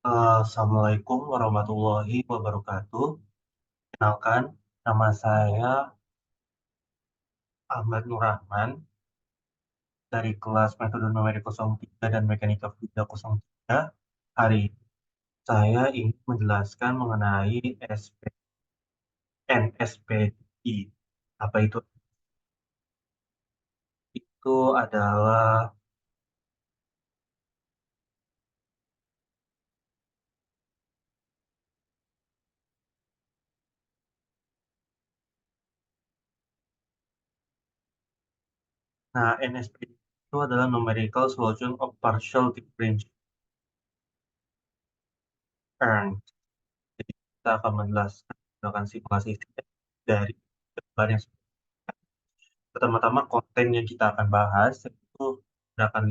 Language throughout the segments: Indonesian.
Assalamualaikum warahmatullahi wabarakatuh. Kenalkan, nama saya Ahmad Nur Rahman dari kelas Metode Numerik 03 dan Mekanika Fluida 03. Hari ini saya ingin menjelaskan mengenai NSPI. Apa itu? Itu adalah, nah, NSPI itu adalah Numerical Solution of Partial Differential Earned. Jadi kita akan menjelaskan menggunakan simulasi dari gambar yang pertama-tama konten yang kita akan bahas itu akan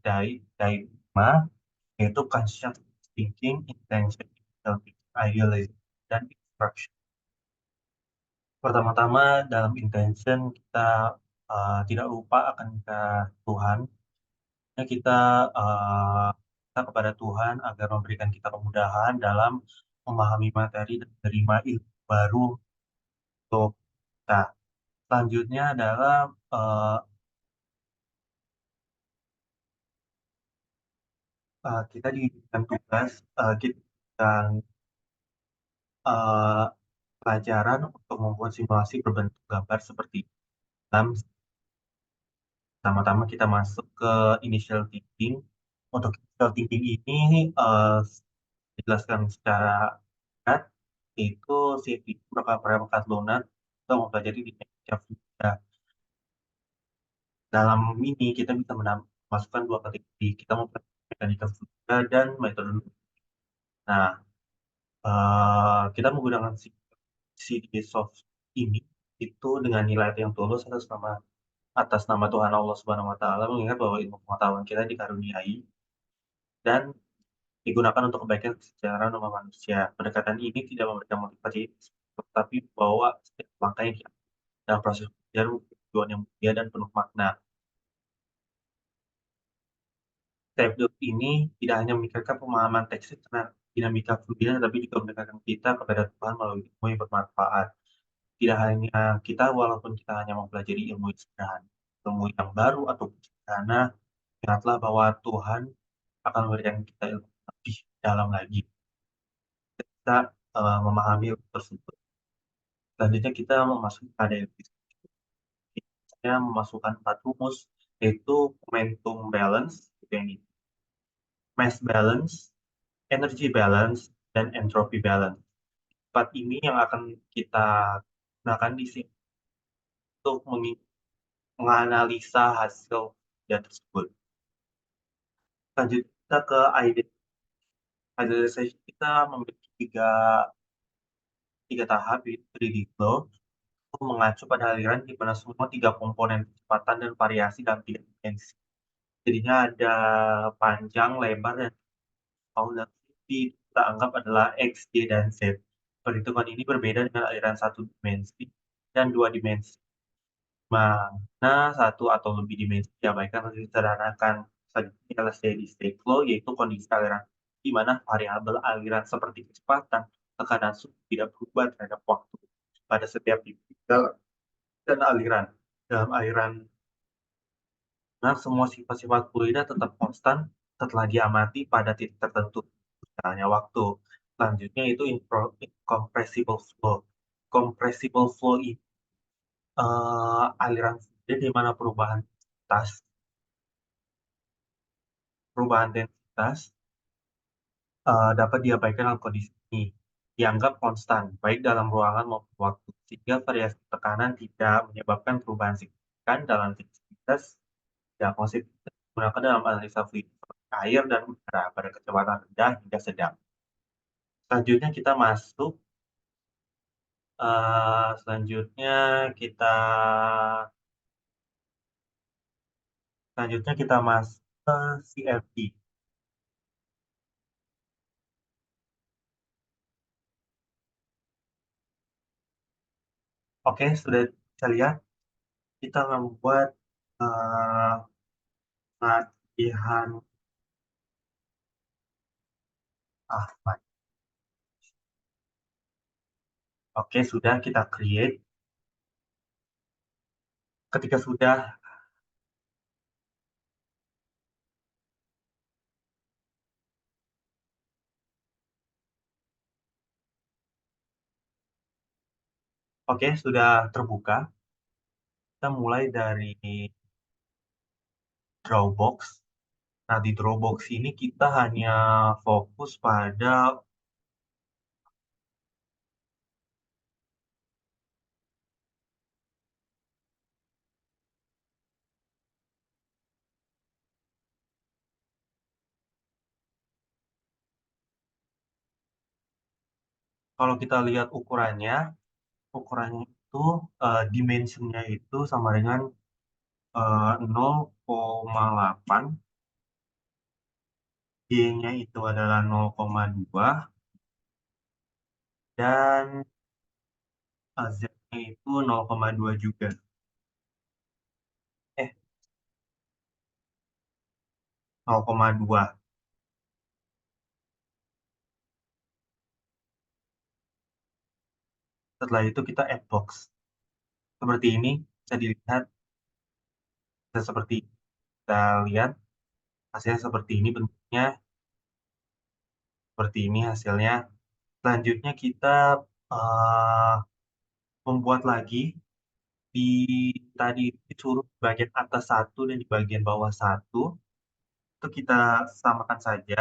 dari 5, yaitu conscious thinking, intention, idealism, dan instruction. Pertama-tama dalam intention kita tidak lupa akan Tuhan. Ya, kita minta kepada Tuhan agar memberikan kita kemudahan dalam memahami materi dan menerima ilmu baru untuk kita. Selanjutnya adalah eh, kita diberikan tugas, kita dan eh, pelajaran untuk membuat simulasi berbentuk gambar seperti dalam. Pertama-tama kita masuk ke initial thinking. Untuk initial thinking ini dijelaskan secara singkat, yaitu CV merupakan perangkat lunak untuk mempelajari dinamika fluida. Dalam ini kita bisa memasukkan dua kategori. Kita mempelajari mekanika fluida dan metode. Nah, kita menggunakan CD soft ini itu dengan nilai yang tulus atas nama Tuhan Allah Subhanahu wa taala, mengingat bahwa ilmu pengetahuan kita dikaruniai dan digunakan untuk kebaikan secara norma manusia. Pendekatan ini tidak memberikan motivasi, tetapi bahwa setiap langkah yang kita dalam proses belajar tujuan yang mulia dan penuh makna. Step ini tidak hanya memikirkan pemahaman teks tentang dinamika fluida, tapi juga mendekatkan kita kepada Tuhan melalui ilmu yang bermanfaat. Tidak hanya kita, walaupun kita hanya mempelajari ilmu yang sederhana, ilmu yang baru atau sederhana, ingatlah bahwa Tuhan akan memberikan kita ilmu lebih dalam lagi. Kita memahami ilmu tersebut. Selanjutnya kita memasuki pada yang saya memasukkan 4 rumus, yaitu momentum balance, itu yang ini, mass balance, energy balance, dan entropy balance. Empat ini yang akan kita gunakan di sini untuk menganalisa hasil data tersebut. Lanjut kita ke idealization. Kita memiliki tiga tahap, yaitu ready flow, itu mengacu pada aliran di mana semua tiga komponen kecepatan dan variasi dalam tiga dimensi. Jadinya ada panjang, lebar, dan jauh, dan kita anggap adalah X, Y, dan Z. Perhitungan ini berbeda dengan aliran satu dimensi dan dua dimensi, mana satu atau lebih dimensi diabaikan atau disederhanakan. Selanjutnya adalah steady state flow, yaitu kondisi aliran di mana variabel aliran seperti kecepatan, tekanan suhu tidak berubah terhadap waktu pada setiap titik dan aliran. Dalam aliran, nah, semua sifat-sifat fluida tetap konstan setelah diamati pada titik tertentu, misalnya waktu. Selanjutnya itu incompressible flow. Compressible flow itu aliran fluida di mana perubahan densitas dapat diabaikan dalam kondisi ini. Dianggap konstan, baik dalam ruangan maupun waktu, sehingga variasi tekanan tidak menyebabkan perubahan signifikan dalam densitas. Ya, konsep digunakan dalam analisa fluid seperti air dan udara pada kecepatan rendah hingga sedang. Selanjutnya kita masuk, selanjutnya kita selanjutnya kita masuk ke CFD. Oke, sudah bisa lihat kita membuat eh, latihan Ah, baik. Oke, sudah kita create. Ketika sudah, oke, sudah terbuka. Kita mulai dari Dropbox. Nah, di Dropbox ini kita hanya fokus pada, kalau kita lihat ukurannya, ukurannya itu dimensionnya itu sama dengan 0,8, Y-nya itu adalah 0,2, dan Z-nya itu 0,2 juga. Eh, 0,2. Setelah itu kita add box. Seperti ini, bisa dilihat, bisa seperti kita lihat, hasilnya seperti ini bentuknya, seperti ini hasilnya. Selanjutnya kita eh, membuat lagi di tadi disuruh di bagian atas satu dan di bagian bawah satu. Itu kita samakan saja.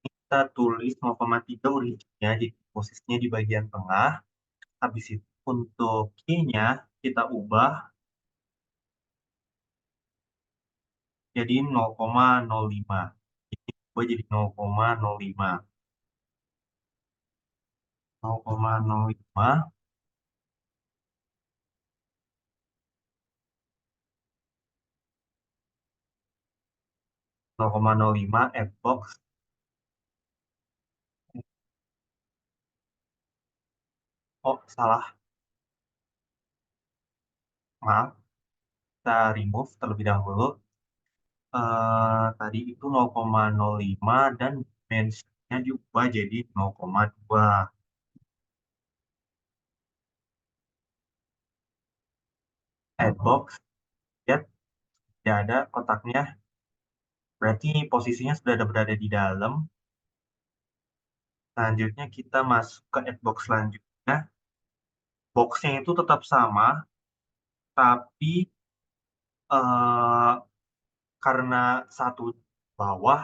Kita tulis 0,3 originnya, jadi posisinya di bagian tengah. Habis itu untuk key-nya kita ubah jadi 0,05. Ini ubah jadi 0,05. 0,05, 0,05 Fbox. Oh, salah. Maaf, kita remove terlebih dahulu. Tadi itu 0,05 dan dimensinya diubah jadi 0,2. Adbox, lihat tidak ada kotaknya. Berarti posisinya sudah ada berada di dalam. Selanjutnya kita masuk ke adbox selanjutnya. Boxnya itu tetap sama, tapi eh, karena satu bawah,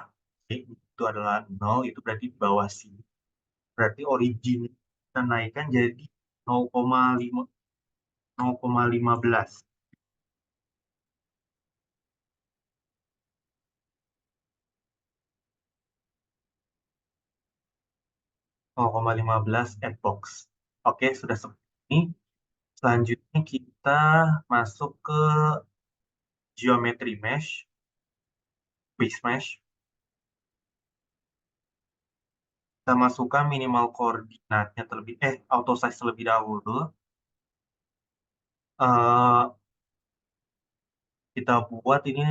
itu adalah 0, itu berarti di bawah sini. Berarti origin kita naikkan jadi 0,5, 0,15. 0,15 Adbox. Oke, sudah seperti ini. Selanjutnya kita masuk ke Geometry Mesh, Base Mesh. Kita masukkan minimal koordinatnya auto size terlebih dahulu. Eh, kita buat ini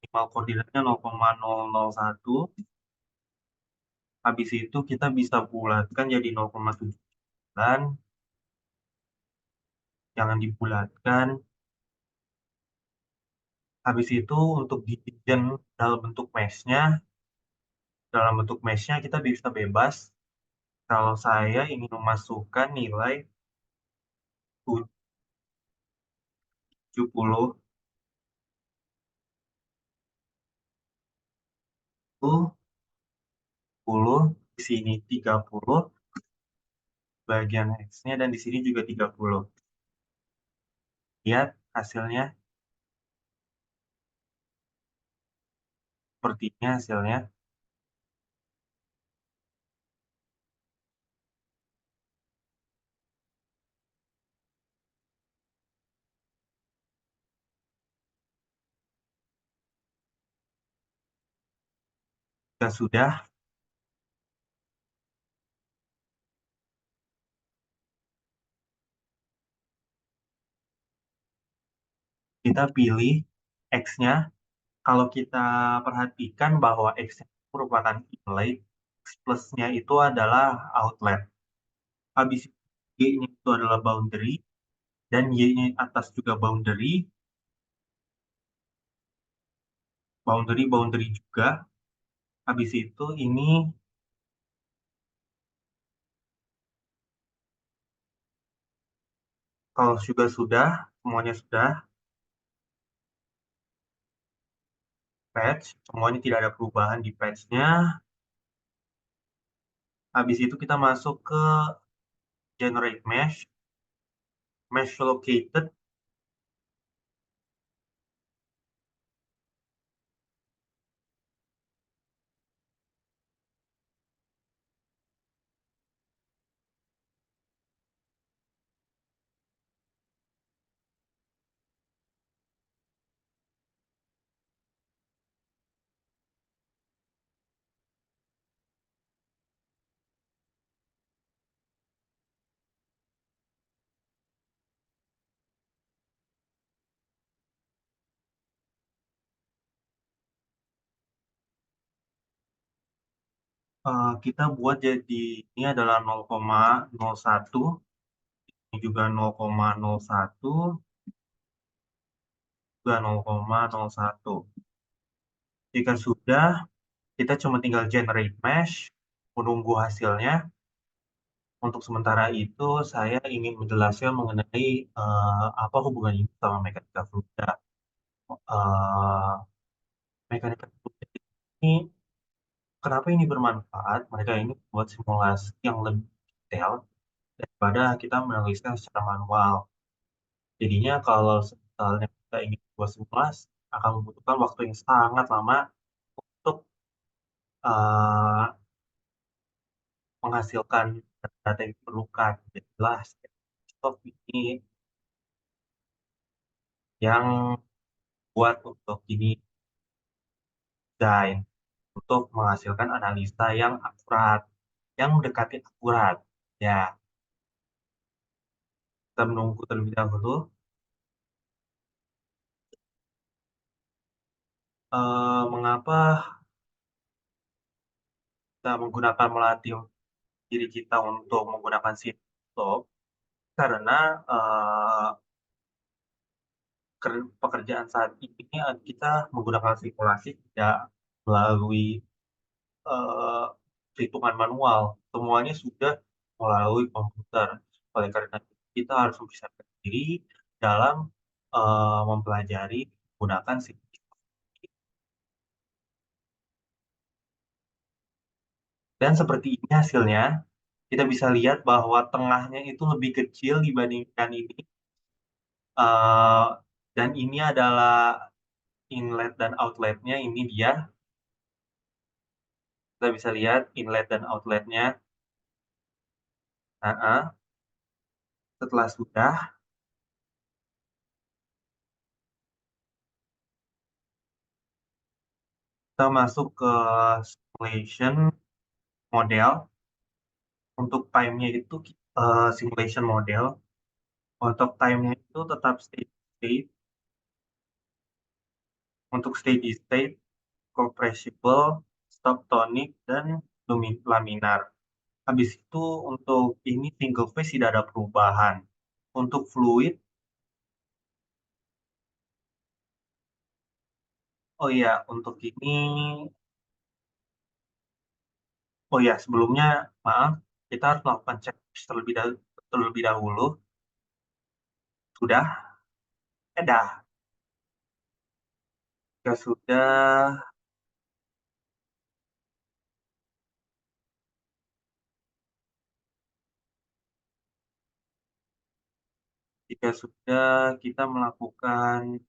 minimal koordinatnya 0,001. Habis itu kita bisa bulatkan jadi 0,79. Jangan dibulatkan. Habis itu untuk division dalam bentuk mesh-nya kita bisa bebas. Kalau saya ingin memasukkan nilai 70, 10, di sini 30, bagian X-nya, dan di sini juga 30. Lihat hasilnya, sepertinya hasilnya. Jika sudah, kita pilih X-nya. Kalau kita perhatikan bahwa X merupakan inlet, plusnya itu adalah outlet. Habis itu, Y-nya itu adalah boundary, dan Y-nya atas juga boundary, boundary juga. Habis itu ini kalau juga sudah, semuanya sudah, patch, semuanya tidak ada perubahan di patchnya. Habis itu kita masuk ke generate mesh, mesh located. Kita buat jadi ini adalah 0,01, ini juga 0,01, juga 0,01. Jika sudah, kita cuma tinggal generate mesh, menunggu hasilnya. Untuk sementara itu, saya ingin menjelaskan mengenai apa hubungan ini sama mekanika fluida. Eh, Mekanika fluida ini, kenapa ini bermanfaat? Mereka ini buat simulasi yang lebih detail daripada kita menuliskan secara manual. Jadinya kalau misalnya kita ingin buat simulasi, akan membutuhkan waktu yang sangat lama untuk eh, menghasilkan data yang diperlukan. Jelas, stok ini yang buat untuk ini desain untuk menghasilkan analisa yang akurat, yang mendekati akurat. Ya, kita menunggu terlebih dahulu. Mengapa kita menggunakan melatih diri kita untuk menggunakan stop? Karena pekerjaan saat ini kita menggunakan simulasi tidak melalui eh, perhitungan manual. Semuanya sudah melalui komputer. Oleh karena itu, kita harus mempersiapkan diri dalam mempelajari menggunakan simulasi. Dan seperti ini hasilnya, kita bisa lihat bahwa tengahnya itu lebih kecil dibandingkan ini. Eh, dan ini adalah inlet dan outletnya. Ini dia. Kita bisa lihat inlet dan outletnya. Nah, setelah sudah, kita masuk ke simulation model. Untuk time-nya itu simulation model. Untuk time-nya itu tetap steady state. Untuk steady state, compressible, stop tonic, dan laminar. Habis itu untuk ini single phase tidak ada perubahan. Untuk fluid, oh ya, untuk ini, oh ya, sebelumnya, maaf, kita harus melakukan cek terlebih dahulu. Sudah? Dah. Jika sudah, jika sudah kita melakukan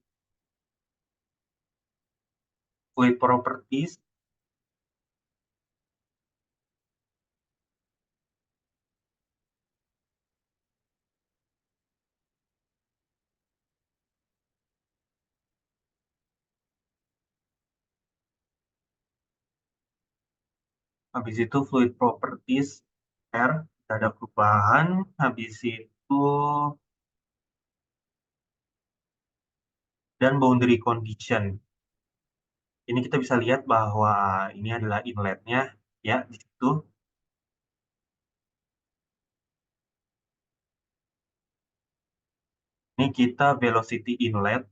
fluid properties. Habis itu fluid properties R, tidak ada perubahan. Habis itu, dan boundary condition. Ini kita bisa lihat bahwa ini adalah inletnya, ya, di situ. Ini kita velocity inlet,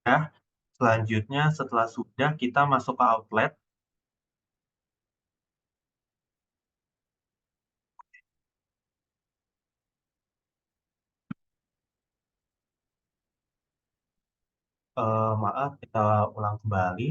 ya. Selanjutnya, setelah sudah kita masuk ke outlet, maaf, kita ulang kembali.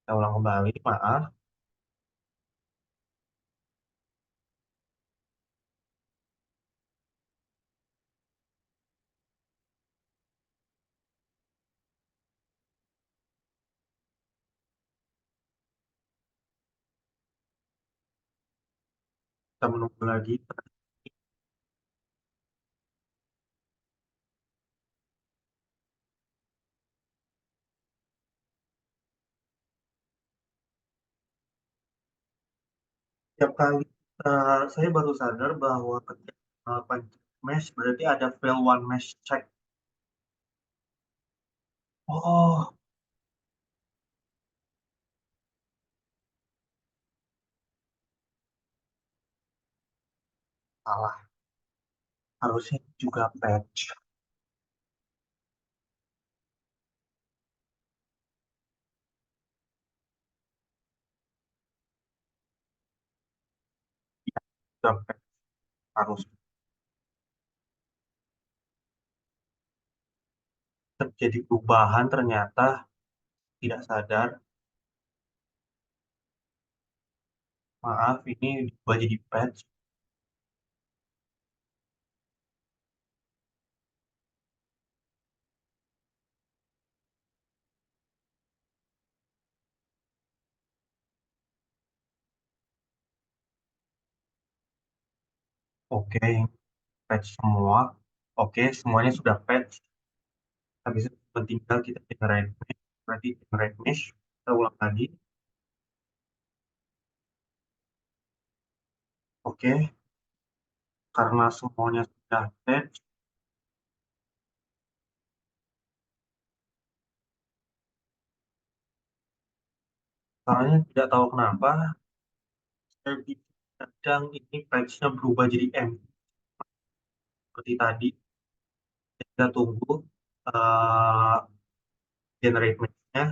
Kita ulang kembali, maaf. Kita menunggu lagi. Setiap kali saya baru sadar bahwa ketika melakukan mesh berarti ada fail one mesh check. Oh, salah. Harusnya juga patch. Ya, juga patch. Harus terjadi perubahan ternyata tidak sadar. Maaf, ini diubah jadi patch. Oke, patch semua. Oke, semuanya sudah patch. Habis itu tinggal kita generate mesh. Berarti generate mesh. Kita ulang lagi. Oke, karena semuanya sudah patch, soalnya tidak tahu kenapa, kadang ini patch-nya berubah jadi M seperti tadi. Kita tunggu eh, generate match-nya.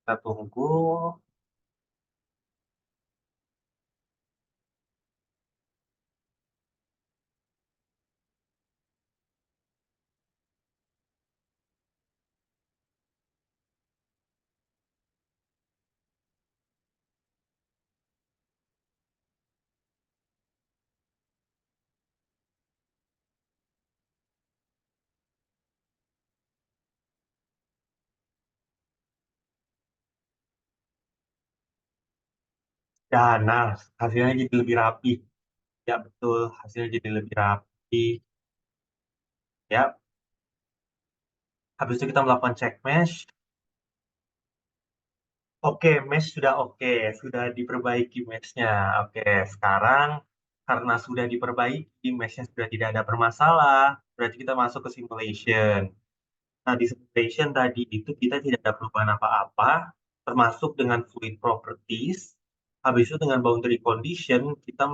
Kita tunggu. Ya, nah, hasilnya jadi lebih rapi. Ya, betul. Hasilnya jadi lebih rapi. Ya, habis itu kita melakukan check mesh. Oke, mesh sudah oke. Sudah diperbaiki meshnya. Oke, sekarang karena sudah diperbaiki, meshnya sudah tidak ada bermasalah. Berarti kita masuk ke simulation. Nah, di simulation tadi itu kita tidak ada perubahan apa-apa, termasuk dengan fluid properties. Habis itu dengan boundary condition, kita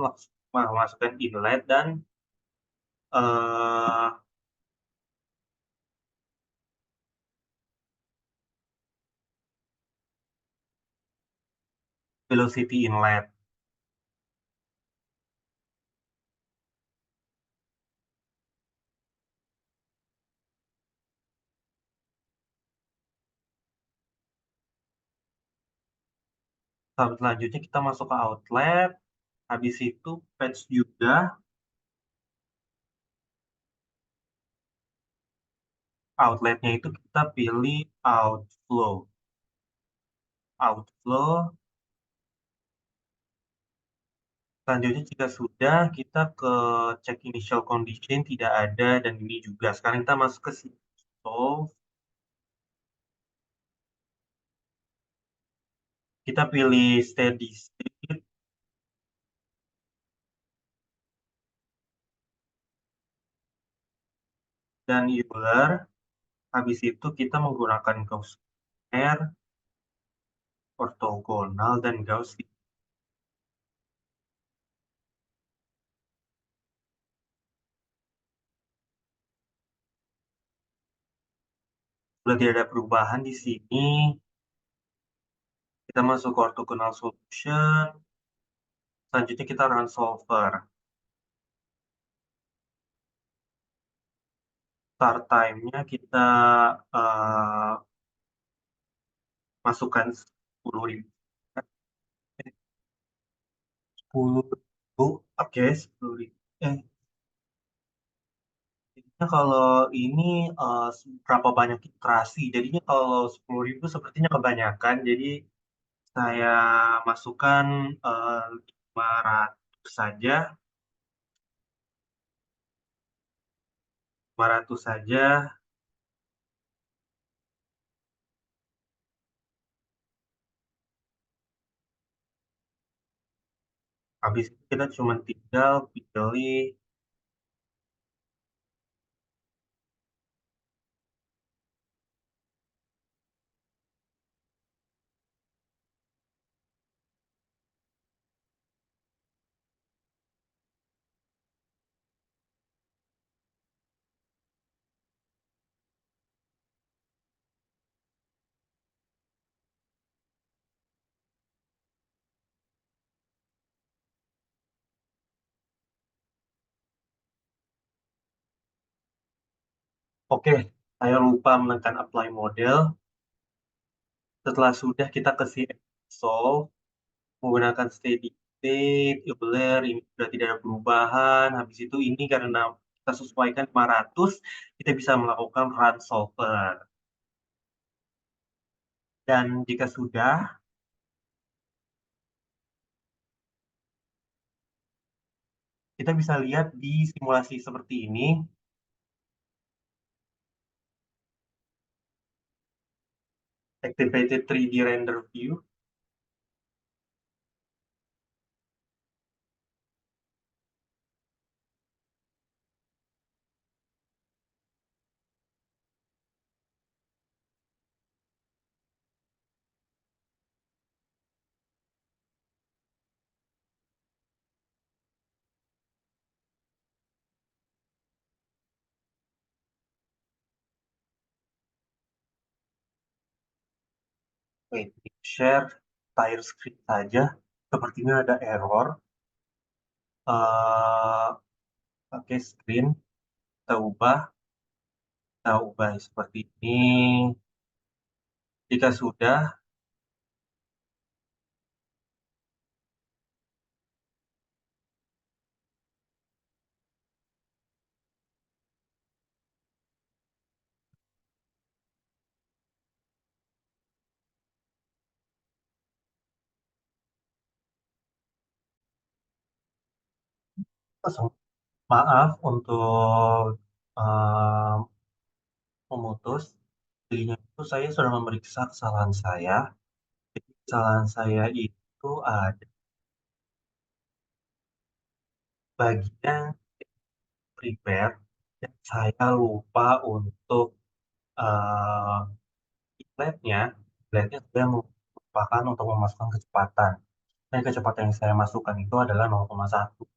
memasukkan inlet dan eh, velocity inlet. Selanjutnya kita masuk ke outlet. Habis itu patch juga. Outletnya itu kita pilih outflow. outflow. Selanjutnya jika sudah, kita ke check initial condition tidak ada dan ini juga. Sekarang kita masuk ke sini. Solve. Kita pilih steady state dan Euler. Habis itu kita menggunakan Gauss-Kreymer, ortogonal, dan Gauss. Sudah tidak ada perubahan di sini. Kita masuk ke orthogonal solution. Selanjutnya kita run solver. Start time-nya kita eh, masukkan 10.000. 10.000. Oke, 10.000. Jadinya kalau ini berapa banyak iterasi? Jadinya kalau 10.000 sepertinya kebanyakan. Jadi saya masukkan 500 saja. 500 saja. Habis itu kita cuma tinggal pilih. Oke, saya lupa menekan apply model. Setelah sudah kita ke sini solve menggunakan steady state, Euler, ini sudah tidak ada perubahan. Habis itu ini karena kita sesuaikan 500, kita bisa melakukan run solver. Dan jika sudah, kita bisa lihat di simulasi seperti ini, activated 3D render view. Wait, share entire screen saja. Sepertinya ada error. Pakai screen, kita ubah seperti ini. Jika sudah, langsung maaf untuk eh, memutus. Jadinya itu saya sudah memeriksa kesalahan saya. Jadi kesalahan saya itu ada bagian prepare dan saya lupa untuk uh, flatnya saya melupakan untuk memasukkan kecepatan. Dan kecepatan yang saya masukkan itu adalah 0,1.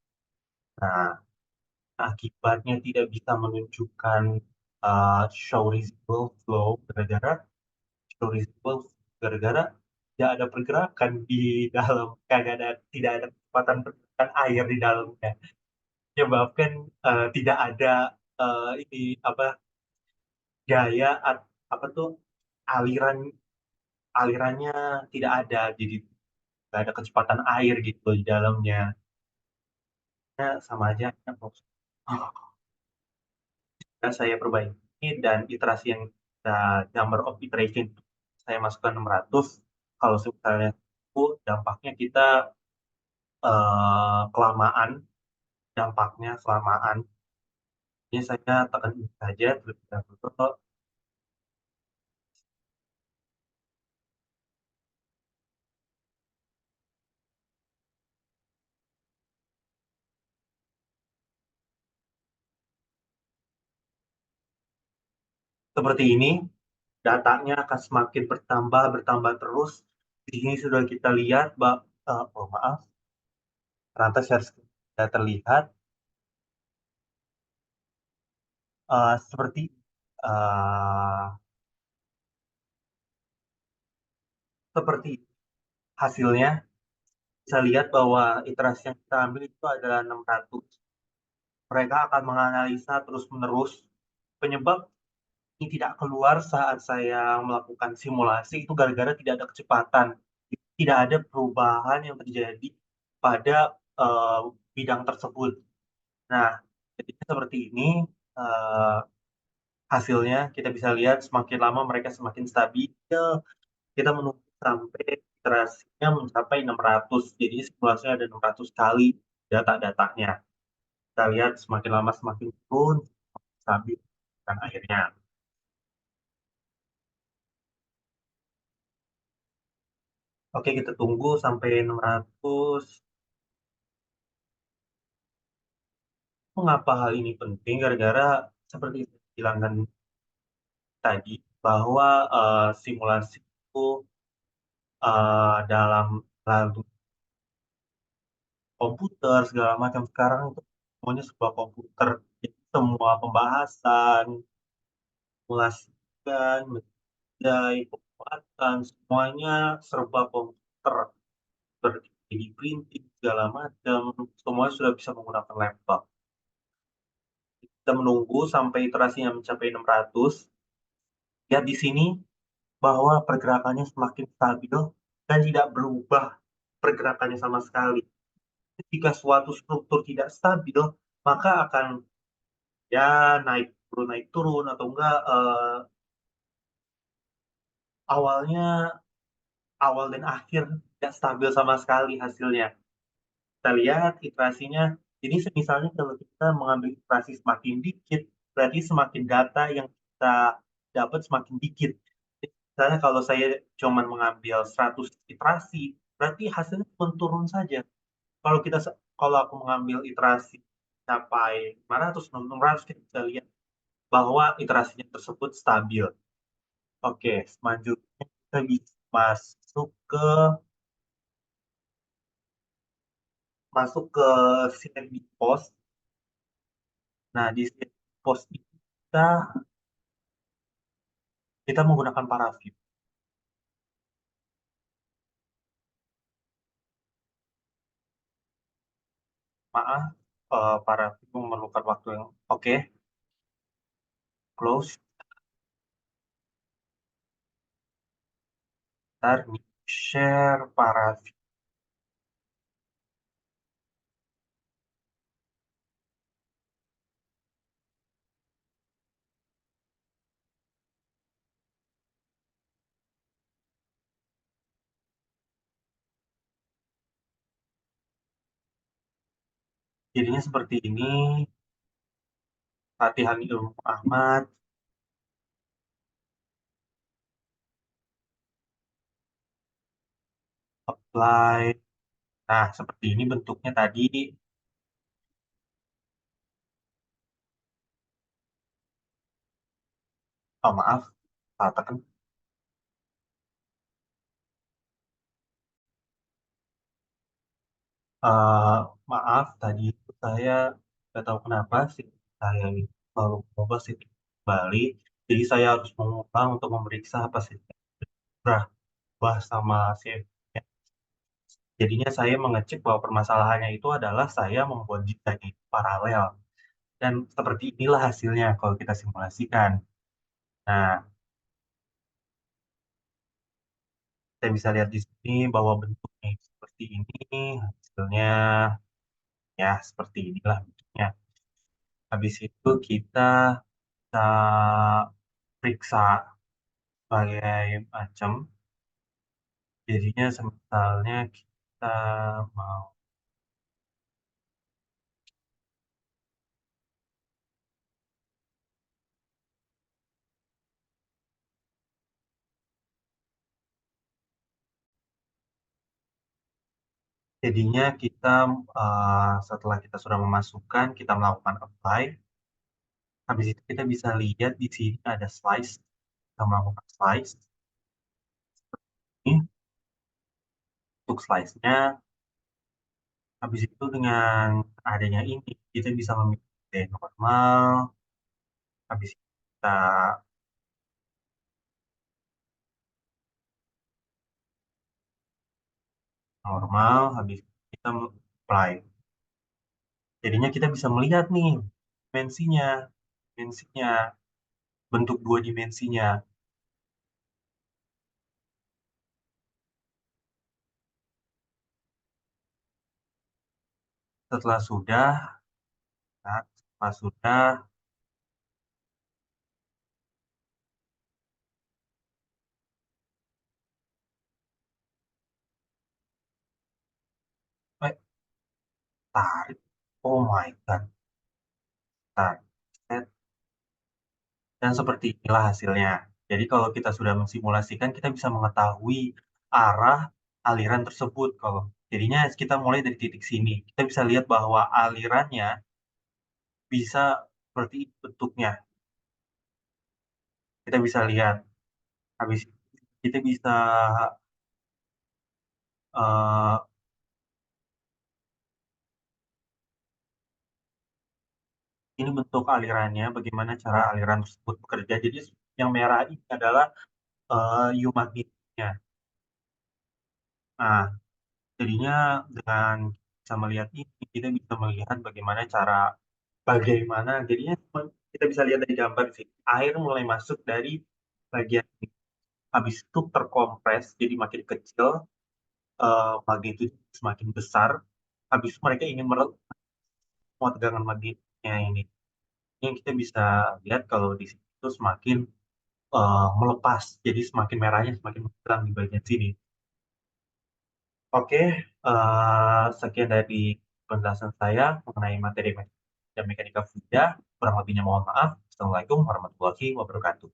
Nah, akibatnya tidak bisa menunjukkan show residual flow gara-gara gara-gara tidak ada pergerakan di dalam, tidak ada kecepatan pergerakan air di dalamnya, menyebabkan tidak ada ini apa gaya apa tuh aliran alirannya tidak ada, jadi tidak ada kecepatan air gitu di dalamnya. Ya, sama aja. Dan saya perbaiki dan iterasi yang number of iteration saya masukkan 600. Kalau misalnya itu dampaknya kita kelamaan, dampaknya kelamaan. Ini saya tekan ini saja terlebih dahulu. Seperti ini, datanya akan semakin bertambah, bertambah terus. Di sini sudah kita lihat, oh maaf, ternyata share screen tidak terlihat. Seperti eh, seperti hasilnya, bisa lihat bahwa iterasi yang kita ambil itu adalah 600. Mereka akan menganalisa terus-menerus. Penyebab ini tidak keluar saat saya melakukan simulasi itu gara-gara tidak ada kecepatan, tidak ada perubahan yang terjadi pada eh, bidang tersebut. Nah, jadi seperti ini eh, hasilnya kita bisa lihat semakin lama mereka semakin stabil. Kita menunggu sampai iterasinya mencapai 600. Jadi simulasinya ada 600 kali data-datanya. Kita lihat semakin lama semakin turun, stabil dan akhirnya. Oke, kita tunggu sampai 600. Mengapa hal ini penting? Gara-gara seperti yang saya bilang tadi, bahwa simulasi itu dalam lalu komputer segala macam sekarang itu semuanya sebuah komputer. Jadi semua pembahasan, simulasikan, menjadi pembuatan, semuanya serba komputer. Seperti 3D printing segala macam, semuanya sudah bisa menggunakan laptop. Kita menunggu sampai iterasinya mencapai 600. Lihat di sini bahwa pergerakannya semakin stabil dan tidak berubah pergerakannya sama sekali. Jika suatu struktur tidak stabil, maka akan ya naik turun atau enggak awalnya awal dan akhir tidak stabil sama sekali hasilnya. Kita lihat iterasinya. Jadi misalnya kalau kita mengambil iterasi semakin dikit, berarti semakin data yang kita dapat semakin dikit. Misalnya kalau saya cuma mengambil 100 iterasi, berarti hasilnya cuma turun saja. Kalau aku mengambil iterasi sampai 500, 600, kita bisa lihat bahwa iterasinya tersebut stabil. Oke, selanjutnya kita bisa ke masuk ke sinergi post. Nah, di sinergi post ini kita menggunakan Paraview. Maaf, Paraview memerlukan waktu yang oke. Close. Ntar share Paraview. Jadinya seperti ini. Latihan ilmu Ahmad, apply. Nah, seperti ini bentuknya tadi. Oh, maaf. Katakan, eh, maaf, tadi itu saya nggak tahu kenapa sih saya itu baru coba sih kembali. Jadi saya harus mengulang untuk memeriksa apa sih berubah sama si. Jadinya saya mengecek bahwa permasalahannya itu adalah saya membuat desain itu paralel. Dan seperti inilah hasilnya kalau kita simulasikan. Nah, saya bisa lihat di sini bahwa bentuknya itu seperti ini, hasilnya ya seperti inilah bentuknya. Habis itu kita bisa periksa sebagai macam. Jadinya misalnya kita mau, jadinya kita setelah kita sudah memasukkan, kita melakukan apply. Habis itu kita bisa lihat di sini ada slice, kita melakukan slice. Ini untuk slice-nya, habis itu dengan adanya ini, kita bisa memilih gaya normal, habis itu kita normal, habis itu kita apply. Jadinya kita bisa melihat nih dimensinya, dimensinya, bentuk dua dimensinya. Setelah sudah, nah, setelah sudah, eh, tarik. Oh my God, tarik. Dan seperti inilah hasilnya. Jadi kalau kita sudah mensimulasikan, kita bisa mengetahui arah aliran tersebut. Kalau jadinya kita mulai dari titik sini, kita bisa lihat bahwa alirannya bisa seperti ini bentuknya. Kita bisa lihat. Habis itu kita bisa eh, ini bentuk alirannya, bagaimana cara aliran tersebut bekerja. Jadi yang merah ini adalah U magnetnya. Nah, jadinya dengan bisa melihat ini, kita bisa melihat bagaimana jadinya kita bisa lihat dari gambar sih, air mulai masuk dari bagian ini. Habis itu terkompres jadi makin kecil, magnitudo semakin besar. Habis itu mereka ingin meredam semua tegangan magnetnya ini. Yang kita bisa lihat kalau di situ itu semakin melepas, jadi semakin merahnya semakin menghilang di bagian sini. Oke, sekian dari penjelasan saya mengenai materi dan mekanika fluida. Kurang lebihnya mohon maaf. Assalamualaikum warahmatullahi wabarakatuh.